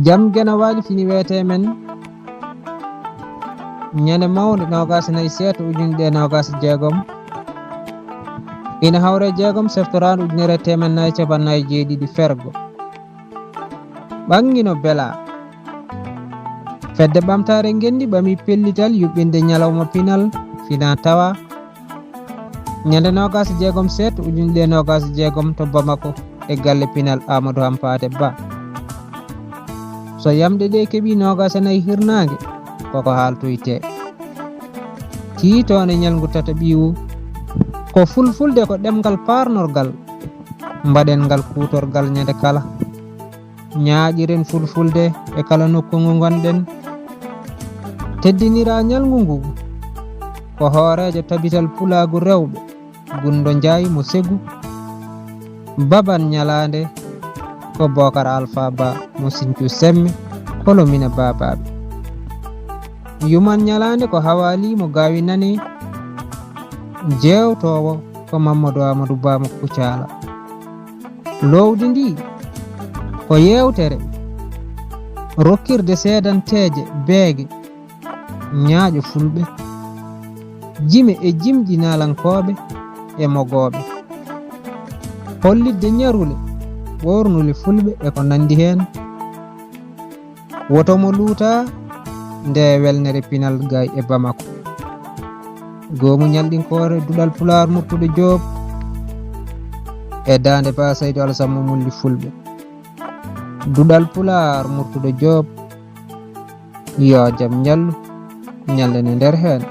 jam gena waali fini wiyete men ñande mawde 24/7/2026 ina hawre 6 seftoraandu 1447 fergo ɓangino bela fedde ɓamtare ngendi ɓami pellital yuɓɓinde ñalawma pinal fina tawa ñande 26/7/2026 to Bamako e galle pinal Amadou Hampate Ba so yamde ɗe keeɓi 24 hirnange koko haaltoyte tiitone ñalngu tata ɓiwu ko fulfulde ko ɗemgal parnorgal mbaɗen ngal kutorgal ñande kala ñaaƴiren fulfulde e kala nokku ngu gonɗen teddinira ñalngu ngu ko hoorejo tabital pulagu rewɓe Gundo Ndiaye mo Segu baban ñalande ko Bocar Alpha Ba mo Sinthiou Semme kolomina babaɓe yuman ñalande ko Hawali mo Gawi Nane jewtowo ko Mamadou Amadou Ba mo Kucala lowdi ndi ko yewtere rokkirde seedanteje beege ñaaƴo fulɓe jime e jimɗi nalankoɓe e mogoɓe hollidde ñarule ɓornule fulɓe e ko nandi hen woto mo luuta nde welnere pinal gay e Bamako goomu ñalɗinkore duɗal Pular Murtude Diop e dande Ba Saydou Alassane Mulli fulɓe duɗal Pular Murtude Diop yo jam ñallu ñallene nder hen